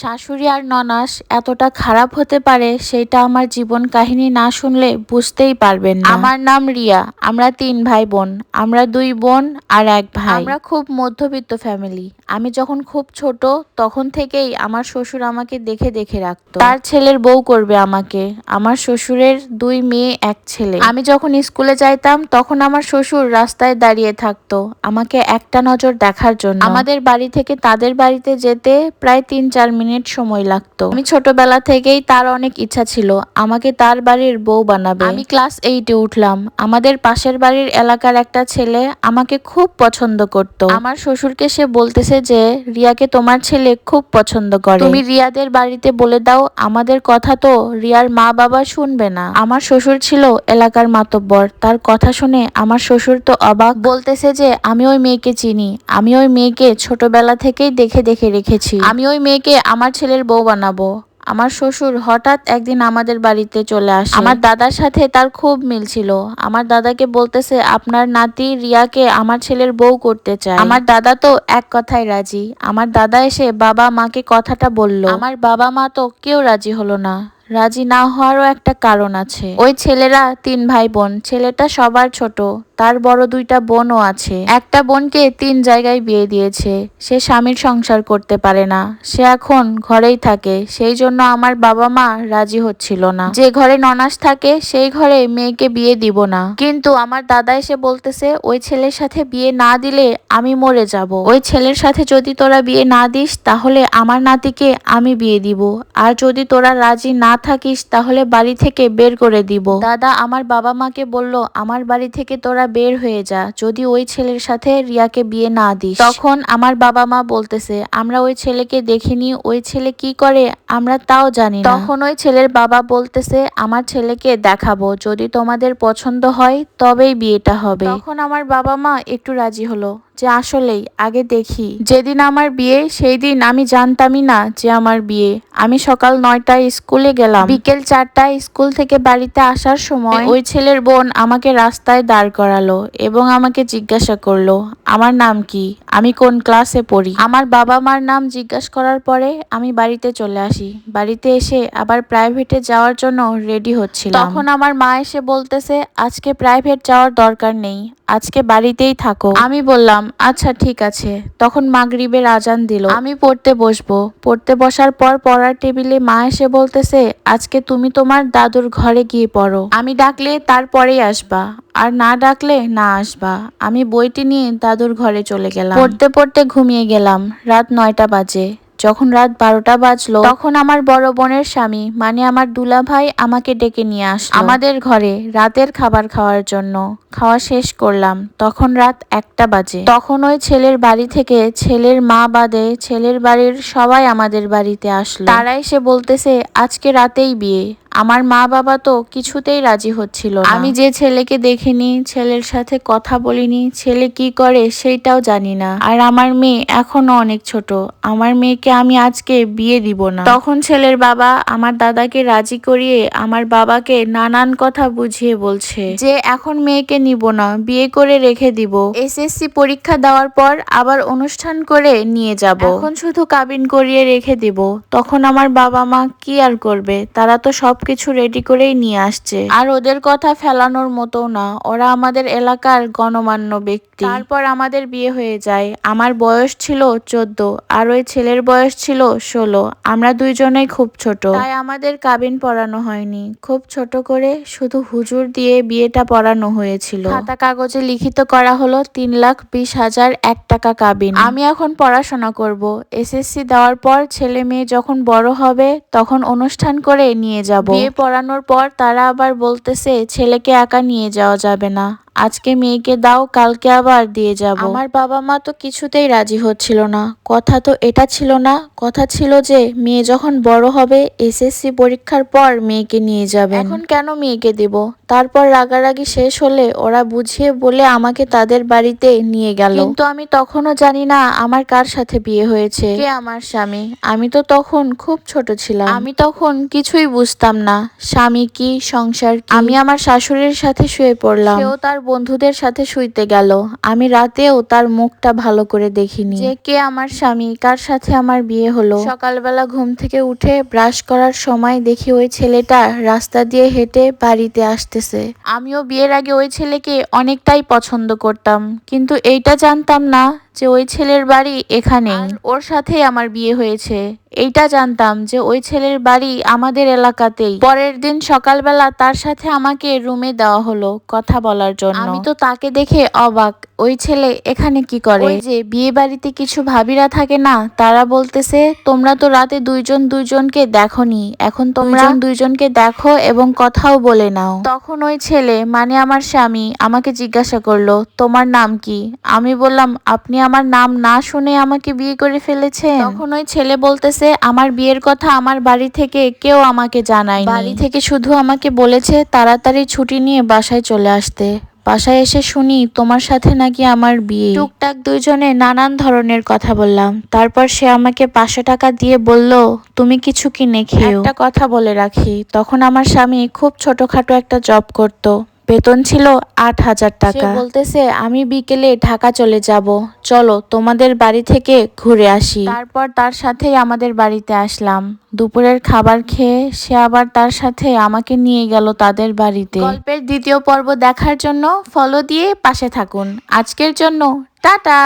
শাশুড়ি আর ননাস এতটা খারাপ হতে পারে সেটা আমার জীবন কাহিনী না শুনলে বুঝতেই পারবেন না। আমার নাম রিয়া। আমরা 3 ভাই বোন। আমরা 2 বোন আর 1 ভাই। আমরা খুব মধ্যবিত্ত ফ্যামিলি। আমি যখন খুব ছোট তখন থেকেই আমার শ্বশুর আমাকে দেখে দেখে রাখতো। তার ছেলের বউ করবে আমাকে। আমার শ্বশুরের 2 মেয়ে 1 ছেলে। আমি যখন স্কুলে যাইতাম তখন আমার শ্বশুর রাস্তায় দাঁড়িয়ে থাকতো আমাকে একটা নজর দেখার জন্য। আমাদের বাড়ি থেকে তাদের বাড়িতে যেতে প্রায় 3-4 মিনিট সময় লাগতো। আমি ছোটবেলা থেকেই তার অনেক ইচ্ছা ছিল আমাকে তার বাড়ির বউ বানাবে। আমি ক্লাস 8-এ উঠলাম। আমাদের পাশের বাড়ির এলাকার একটা ছেলে আমাকে খুব পছন্দ করত। আমার শ্বশুরকে সে বলতেছে যে রিয়াকে তোমার ছেলে খুব পছন্দ করে, তুমি রিয়াদের বাড়িতে বলে দাও আমাদের কথা তো রিয়ার মা বাবা শুনবে না। আমার শ্বশুর ছিল এলাকার মাতব্বর। তার কথা শুনে আমার শ্বশুর তো অবাক, বলতেছে যে আমি ওই মেয়েকে চিনি, আমি ওই মেয়েকে ছোটবেলা থেকেই দেখে দেখে রেখেছি, আমি ওই মেয়েকে আমার ছেলের বউ বানাবো। আমার শ্বশুর হঠাৎ একদিন আমাদের বাড়িতে চলে আসে। আমার দাদার সাথে তার খুব মিল ছিল। আমার দাদাকে বলতেছে আপনার নাতি রিয়াকে আমার ছেলের বউ করতে চায়। আমার দাদা তো এক কথায় রাজি। আমার দাদা এসে বাবা মাকে কথাটা বলল। আমার বাবা মা তো কেউ রাজি হলো না। রাজি না হওয়ারও একটা কারণ আছে। ওই ছেলেরা 3 ভাই বোন। ছেলেটা সবার ছোট, তার বড় 2টা বোনও আছে। একটা বোনকে 3 জায়গায় বিয়ে দিয়েছে। সে স্বামীর সংসার করতে পারে না, সে এখন ঘরেই থাকে। সেই জন্য আমার বাবা মা রাজি হচ্ছিল না। যে ঘরে ননাস থাকে সেই ঘরে মেয়েকে বিয়ে দিব না। কিন্তু আমার দাদা এসে বলতেছে ওই ছেলের সাথে বিয়ে না দিলে আমি মরে যাব। ওই ছেলের সাথে যদি তোরা বিয়ে না দিস তাহলে আমার নাতিকে আমি বিয়ে দিব, আর যদি তোরা রাজি না থাকিস তাহলে বাড়ি থেকে বের করে দিব। দাদা আমার বাবা মাকে বলল আমার বাড়ি থেকে তোরা বের হয়ে যা যদি ওই ছেলের সাথে রিয়াকে বিয়ে না দিস। তখন আমার বাবা মা বলতেছে আমরা ওই ছেলেকে দেখিনি, ওই ছেলে কি করে আমরা তাও জানি না। তখন ওই ছেলের বাবা বলতেছে আমার ছেলেকে দেখাবো, যদি তোমাদের পছন্দ হয় তবেই বিয়েটা হবে। তখন আমার বাবা মা একটু রাজি হলো যে আসলেই আগে দেখি। যেদিন আমার বিয়ে সেই দিন আমি জানতামই না যে আমার বিয়ে। আমি সকাল 9টায় স্কুলে গেলাম, বিকেল 4টায় স্কুল থেকে বাড়িতে আসার সময় ওই ছেলের বোন আমাকে রাস্তায় দাঁড় করালো এবং আমাকে জিজ্ঞাসা করলো আমার নাম কি, আমি কোন ক্লাসে পড়ি। আমার বাবা মার নাম জিজ্ঞাসা করার পরে আমি বাড়িতে চলে আসি। বাড়িতে এসে আবার প্রাইভেটে যাওয়ার জন্য রেডি হচ্ছিলাম। তখন আমার মা এসে বলতেছে আজকে প্রাইভেট যাওয়ার দরকার নেই, আজকে বাড়িতেই থাকো। আমি বললাম আচ্ছা ঠিক আছে। তখন মাগরিবের আজান দিল। আমি পড়তে বসবো। পড়তে বসার পর পড়ার টেবিলে মা এসে বলতেছে আজকে তুমি তোমার দাদুর ঘরে গিয়ে পড়ো, আমি ডাকলে তারপরেই আসবা, আর না ডাকলে না আসবা। আমি বইটি নিয়ে দাদুর ঘরে চলে গেলাম। পড়তে পড়তে ঘুমিয়ে গেলাম। রাত 9টা বাজে। যখন রাত 12টা বাজলো তখন আমার বড় বোনের স্বামী মানে আমার দুলাভাই আমাকে ডেকে নিয়ে আসলো আমাদের ঘরে রাতের খাবার খাওয়ার জন্য। খাওয়া শেষ করলাম তখন রাত 1টা বাজে। তখন ওই ছেলের বাড়ি থেকে ছেলের মা বাদে ছেলের বাড়ির সবাই আমাদের বাড়িতে আসলো। তারা এসে বলতেছে আজকে রাতেই বিয়ে। আমার মা বাবা তো কিছুতেই রাজি হচ্ছিল না। আমি যে ছেলেকে দেখিনি, ছেলের সাথে কথা বলিনি, ছেলে কি করে সেইটাও জানি না, আর আমার মেয়ে এখনো অনেক ছোট। আমার মেয়েকে আমি আজকে বিয়ে দিব না। তখন ছেলের বাবা আমার দাদাকে রাজি করিয়ে আমার বাবাকে নানান কথা বুঝিয়ে বলছে যে এখন মেয়েকে নিব না, বিয়ে করে রেখে দিব, এসএসসি পরীক্ষা দেওয়ার পর আবার অনুষ্ঠান করে নিয়ে যাব, এখন শুধু কাবিন করিয়ে রেখে দিব। তখন আমার বাবা মা কি আর করবে, তারা তো সবকিছু রেডি করেই নিয়ে আসছে। আর ওদের কথা ফেলানোর মতো না, ওরা আমাদের এলাকার গণমান্য ব্যক্তি। তারপর আমাদের বিয়ে হয়ে যায়। আমার বয়স ছিল 14 আর ওই ছেলের বয়স ছিল 16। আমরা দুইজনেই খুব ছোট, তাই আমাদের কাবিন পড়ানো হয়নি। খুব ছোট করে শুধু হুজুর দিয়ে বিয়েটা পড়ানো হয়েছিল। খাতা কাগজে লিখিত করা হলো 3,20,000 টাকা কাবিন। আমি এখন পড়াশোনা করব। এসএসসি দেওয়ার পর ছেলে মেয়ে যখন বড় হবে তখন অনুষ্ঠান করে নিয়ে যাব। বিয়ে পড়ানোর পর তারা আবার বলতেছে ছেলেকে একা নিয়ে যাওয়া যাবে না, আজকে মেয়েকে দাও কালকে আবার দিয়ে যাব। আমার বাবা মা তো কিছুতেই রাজি হচ্ছিল না। কথা তো এটা ছিল না, কথা ছিল যে মেয়ে যখন বড় হবে এসএসসি পরীক্ষার পর মেয়েকে নিয়ে যাবেন। এখন কেন মেয়েকে দেব? তারপর রাগারাগি শেষ হলে ওরা বুঝিয়ে বলে আমাকে তাদের বাড়িতে নিয়ে গেল। কিন্তু আমি তখনও জানি না আমার কার সাথে বিয়ে হয়েছে, কে আমার স্বামী। আমি তো তখন খুব ছোট ছিলাম, আমি তখন কিছুই বুঝতাম না স্বামী কি সংসার কি। আমি আমার শাশুড়ির সাথে শুয়ে পড়লাম, সেও তার বন্ধুদের সাথে শুইতে গেল। আমি রাতেও তার মুখটা ভালো করে দেখিনি, যে কে আমার স্বামী, কার সাথে আমার বিয়ে হলো। সকালবেলা ঘুম থেকে উঠে ব্রাশ করার সময় দেখি ওই ছেলেটা রাস্তা দিয়ে হেঁটে বাড়িতে আসতেছে। আমিও বিয়ের আগে ওই ছেলেকে অনেকটাই পছন্দ করতাম, কিন্তু এইটা জানতাম না যে ওই ছেলের বাড়ি এখানেই, ওর সাথেই আমার বিয়ে হয়েছে। এইটা জানতাম যে ওই ছেলের বাড়ি আমাদের এলাকাতেই। পরের দিন সকালবেলা তার সাথে আমাকে রুমে দেওয়া হলো কথা বলার জন্য। আমি তো তাকে দেখে অবাক, ওই ছেলে এখানে কি করে? ওই যে বিয়ে বাড়িতে কিছু ভাবিরা থাকে না, তারা বলতেছে তোমরা তো রাতে দুইজন দুইজনকে দেখোনি, এখন তোমরা দুইজনকে দেখো এবং কথাও বলে নাও। তখন ওই ছেলে মানে আমার স্বামী আমাকে জিজ্ঞাসা করলো তোমার নাম কি? আমি বললাম আপনি আমার নাম না শুনে আমাকে বিয়ে করে ফেলেছেন। তখন ওই ছেলে বলতেছে আমার বিয়ের কথা আমার বাড়ি থেকে কেউ আমাকে জানায়নি, বাড়ি থেকে শুধু আমাকে বলেছে তাড়াতাড়ি ছুটি নিয়ে বাসায় চলে আসতে। বাসায় এসে শুনি তোমার সাথে নাকি আমার বিয়ে। টুকটাক দুইজনে নানান ধরনের কথা বললাম। তারপর সে আমাকে 500 টাকা দিয়ে বলল তুমি কিছু কিনে খেও। একটা কথা বলে রাখি, তখন আমার স্বামী খুব ছোটখাটো একটা জব করত, বেতন ছিল 8,000 টাকা। সে বলতেছে আমি বিকেলে ঢাকা চলে যাব, চলো তোমাদের বাড়ি থেকে ঘুরে আসি। তারপর তার সাথেই আমাদের বাড়িতে আসলাম। দুপুরের খাবার খেয়ে সে আবার তার সাথে আমাকে নিয়ে গেল তাদের বাড়িতে। গল্পের দ্বিতীয় পর্ব দেখার জন্য ফলো দিয়ে পাশে থাকুন। আজকের জন্য টাটা।